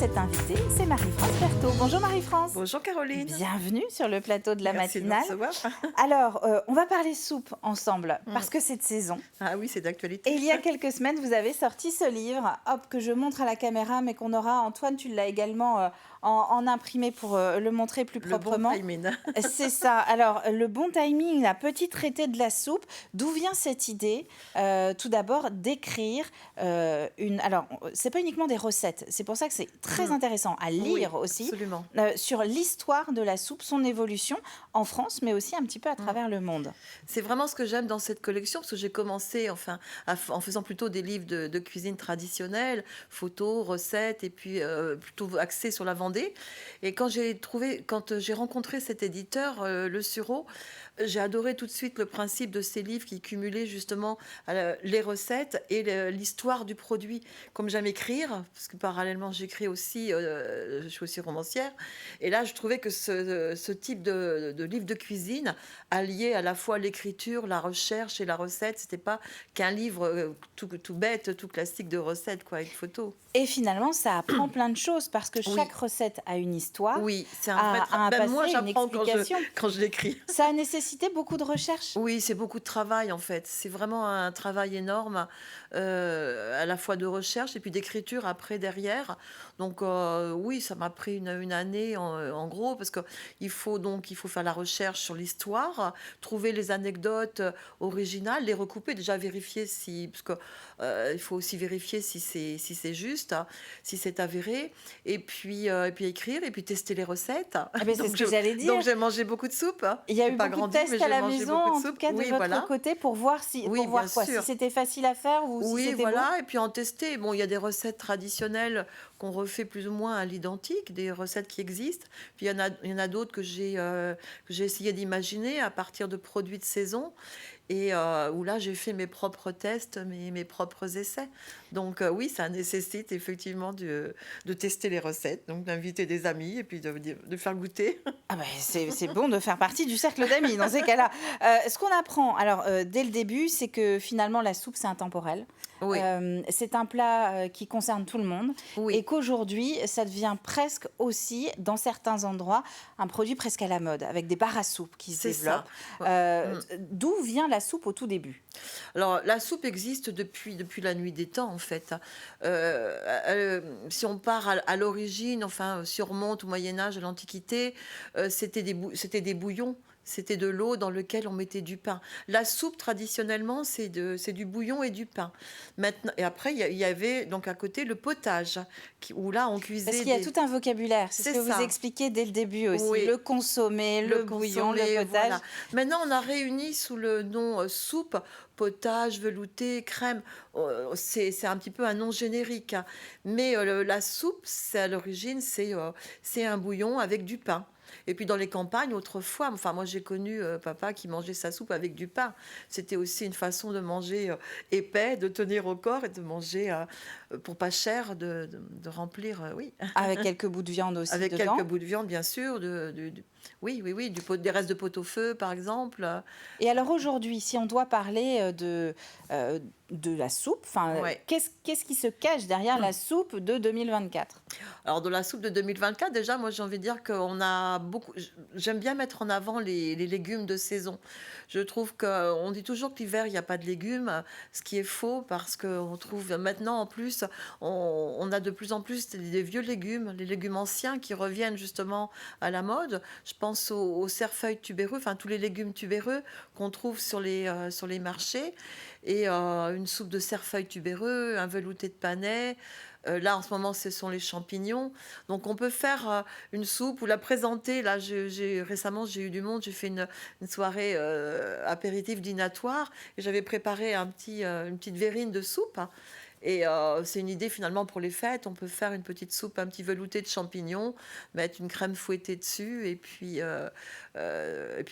cette invitée, c'est Marie-France Berthaud. Bonjour Marie-France. Bonjour Caroline. Bienvenue sur le plateau de la Merci matinale. de me recevoir. Alors, on va parler soupe ensemble parce que c'est de saison. Ah oui, c'est d'actualité. Et il y a quelques semaines, vous avez sorti ce livre, hop, que je montre à la caméra, mais qu'on aura, Antoine, tu l'as également en imprimé pour le montrer plus proprement. Le bon timing. C'est ça. Alors, le bon timing, la petite traité de la soupe. D'où vient cette idée tout d'abord d'écrire une... Alors, c'est pas uniquement des recettes. C'est pour ça que c'est très intéressant à lire aussi. Absolument. Sur l'histoire de la soupe, son évolution en France, mais aussi un petit peu à travers le monde. C'est vraiment ce que j'aime dans cette collection, parce que j'ai commencé en faisant plutôt des livres de cuisine traditionnelle, photos, recettes, et puis plutôt axés sur la Vendée. Et quand j'ai rencontré cet éditeur, Le Sureau, j'ai adoré tout de suite le principe de ces livres qui cumulaient justement les recettes et l'histoire du produit. Comme j'aime écrire, parce que parallèlement j'écris aussi, je suis aussi romancière, et là je trouvais que ce type de livre de cuisine alliait à la fois l'écriture, la recherche et la recette. C'était pas qu'un livre tout bête, tout classique de recettes, quoi, avec photos. Et finalement, ça apprend plein de choses parce que chaque recette a une histoire. Oui, c'est un vrai travail. Même moi, Une j'apprends explication. quand je l'écris. Ça a nécessité beaucoup de recherche. Oui, c'est beaucoup de travail en fait. C'est vraiment un travail énorme, à la fois de recherche et puis d'écriture après derrière. Donc oui, ça m'a pris une année en gros, parce qu'il faut faire la recherche sur l'histoire, trouver les anecdotes originales, les recouper, déjà vérifier parce que il faut aussi vérifier si c'est juste, hein, si c'est avéré, et puis écrire et puis tester les recettes. Ah ben, c'est ce que j'allais dire. Donc j'ai mangé beaucoup de soupe. Il y a J'ai eu pas beaucoup de grandi, tests mais à j'ai la mangé maison, beaucoup de en soupe. tout cas de Oui, votre voilà. côté, pour voir Oui, pour voir bien quoi, sûr. si c'était facile à faire ou si Oui, c'était voilà, et puis en tester. Bon, il y a des recettes traditionnelles qu'on refait plus ou moins à l'identique, des recettes qui existent. Puis il y en a d'autres que j'ai essayé d'imaginer à partir de produits de saison, et où là j'ai fait mes propres tests, mes propres essais. Donc oui, ça nécessite effectivement de tester les recettes, donc d'inviter des amis et puis de faire goûter. Ah ben, c'est bon de faire partie du cercle d'amis dans ces cas-là. Ce qu'on apprend, alors dès le début, c'est que finalement la soupe c'est intemporel. Oui, C'est un plat qui concerne tout le monde et oui, qu'aujourd'hui ça devient presque aussi dans certains endroits un produit presque à la mode avec des bars à soupe qui se c'est développent. ça. D'où vient la soupe au tout début? Alors, la soupe existe depuis la nuit des temps, en fait. Si on part à l'origine, enfin, si on remonte au Moyen-Âge, à l'Antiquité, c'était des bouillons. C'était de l'eau dans lequel on mettait du pain. La soupe, traditionnellement, c'est du bouillon et du pain. Maintenant, et après, il y avait donc à côté le potage, où là, on cuisait Parce qu'il y a tout un vocabulaire, c'est ce C'est que vous ça. expliquez dès le début aussi. Oui. Le consommé, le bouillon, consommé, le potage. voilà. Maintenant, on a réuni sous le nom soupe, potage, velouté, crème. C'est un petit peu un nom générique, hein. Mais la soupe, à l'origine, c'est un bouillon avec du pain. Et puis dans les campagnes, autrefois, enfin moi j'ai connu papa qui mangeait sa soupe avec du pain. C'était aussi une façon de manger épais, de tenir au corps et de manger pour pas cher, de remplir, oui. Avec quelques bouts de viande aussi Avec dedans. quelques bouts de viande, bien sûr, oui, des restes de pot-au-feu, par exemple. Et alors aujourd'hui, si on doit parler de la soupe, Ouais. qu'est-ce qui se cache derrière la soupe de 2024? Alors, de la soupe de 2024, déjà, moi, j'ai envie de dire qu'on a beaucoup. J'aime bien mettre en avant les légumes de saison. Je trouve qu'on dit toujours que l'hiver, il n'y a pas de légumes, ce qui est faux, parce qu'on trouve maintenant, en plus, on a de plus en plus des vieux légumes, les légumes anciens qui reviennent justement à la mode. Je pense aux cerfeuils tubéreux, enfin, tous les légumes tubéreux qu'on trouve sur les marchés. Et une soupe de cerfeuil tubéreux, un velouté de panais. Là, en ce moment, ce sont les champignons. Donc, on peut faire une soupe ou la présenter. Là, récemment, j'ai eu du monde. J'ai fait une soirée apéritif dînatoire et j'avais préparé une petite verrine de soupe, hein. Et c'est une idée finalement pour les fêtes. On peut faire une petite soupe, un petit velouté de champignons, mettre une crème fouettée dessus et puis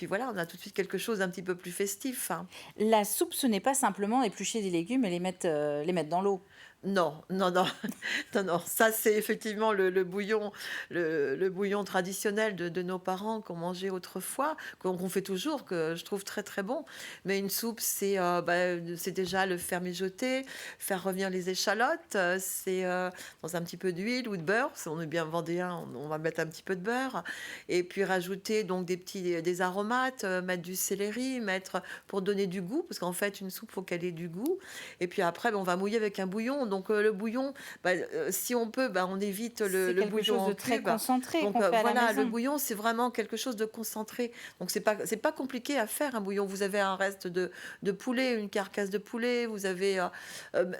voilà, on a tout de suite quelque chose d'un petit peu plus festif, hein. La soupe, ce n'est pas simplement éplucher des légumes et les mettre dans l'eau. Non, non, non, non, non, ça c'est effectivement le bouillon traditionnel de nos parents qu'on mangeait autrefois, qu'on fait toujours, que je trouve très, très bon. Mais une soupe, c'est déjà le faire mijoter, faire revenir les échalotes, dans un petit peu d'huile ou de beurre, si on est bien vendéen, on va mettre un petit peu de beurre et puis rajouter donc des aromates, mettre du céleri, mettre pour donner du goût, parce qu'en fait une soupe, faut qu'elle ait du goût et puis après, on va mouiller avec un bouillon. Donc, le bouillon, si on peut, on évite C'est le quelque bouillon chose en de très cube. concentré Donc, qu'on fait à la voilà, le maison. bouillon, c'est vraiment quelque chose de concentré. Donc, c'est pas compliqué à faire un bouillon. Vous avez un reste de poulet, une carcasse de poulet, vous avez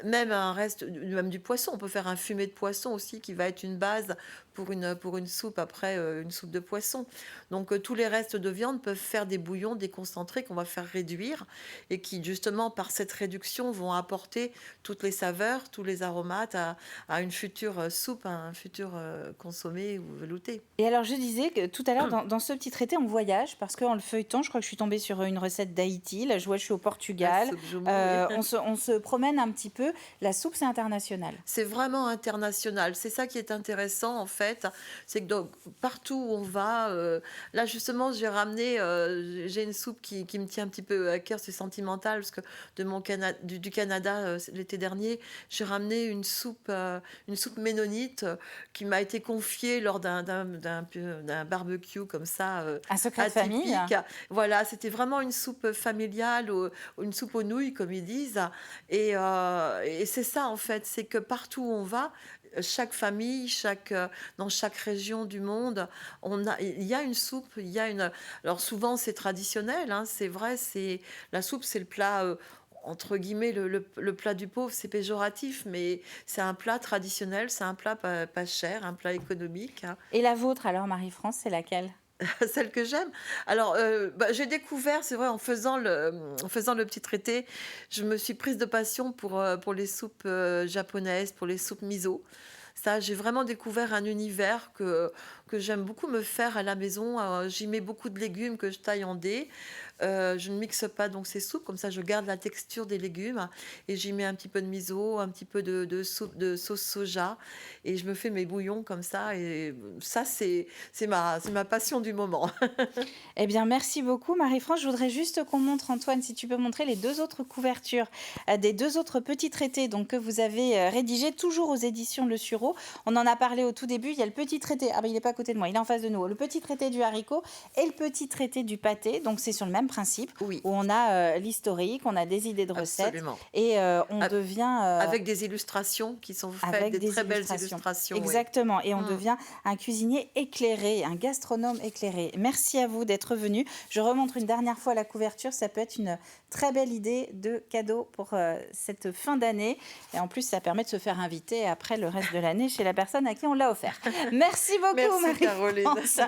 même un reste, même du poisson. On peut faire un fumet de poisson aussi qui va être une base pour une soupe après, une soupe de poisson. Donc, tous les restes de viande peuvent faire des bouillons déconcentrés qu'on va faire réduire et qui, justement, par cette réduction, vont apporter toutes les saveurs, tous les aromates à une future soupe, à un futur consommé ou velouté. Et alors, je disais que tout à l'heure, dans ce petit traité, on voyage parce qu'en le feuilletant, je crois que je suis tombée sur une recette d'Haïti. Là, je vois, je suis au La Portugal. soupe joumou, oui. On se promène un petit peu. La soupe, c'est international. C'est vraiment international. C'est ça qui est intéressant en fait, c'est que partout où on va, là justement j'ai une soupe qui me tient un petit peu à cœur, c'est sentimental parce que du Canada l'été dernier, j'ai ramené une soupe ménonite qui m'a été confiée lors d'un barbecue comme ça Un secret de famille. atypique. Voilà, c'était vraiment une soupe familiale, une soupe aux nouilles comme ils disent. Et c'est ça en fait, c'est que partout où on va, chaque famille, dans chaque région du monde, il y a une soupe, il y a une. Alors souvent c'est traditionnel, hein, c'est vrai, la soupe, c'est le plat. Entre guillemets, le plat du pauvre, c'est péjoratif, mais c'est un plat traditionnel, c'est un plat pas cher, un plat économique, hein. Et la vôtre, alors, Marie-France, c'est laquelle? Celle que j'aime. Alors, j'ai découvert, c'est vrai, en faisant le petit traité, je me suis prise de passion pour les soupes japonaises, pour les soupes miso. Ça, j'ai vraiment découvert un univers que j'aime beaucoup me faire à la maison. J'y mets beaucoup de légumes que je taille en dés. Je ne mixe pas donc ces soupes, comme ça je garde la texture des légumes et j'y mets un petit peu de miso, un petit peu de soupe de sauce soja et je me fais mes bouillons comme ça et ça c'est ma passion du moment. Eh bien, merci beaucoup, Marie-France. Je voudrais juste qu'on montre, Antoine, si tu peux montrer les deux autres couvertures des deux autres petits traités donc, que vous avez rédigés, toujours aux éditions Le Sureau. On en a parlé au tout début. Il y a le petit traité. Ah, ben, il n'est pas à côté de moi, il est en face de nous. Le petit traité du haricot et le petit traité du pâté. Donc, c'est sur le même principe Oui, où on a l'historique, on a des idées de recettes absolument. et on A- devient Avec des illustrations qui sont faites, avec des des très belles illustrations. illustrations, oui. Exactement. Et on Mm. devient un cuisinier éclairé, un gastronome éclairé. Merci à vous d'être venu. Je remontre une dernière fois la couverture. Ça peut être une très belle idée de cadeau pour cette fin d'année. Et en plus, ça permet de se faire inviter après le reste de l'année chez la personne à qui on l'a offert. Merci beaucoup, Merci Caroline. Marie-France.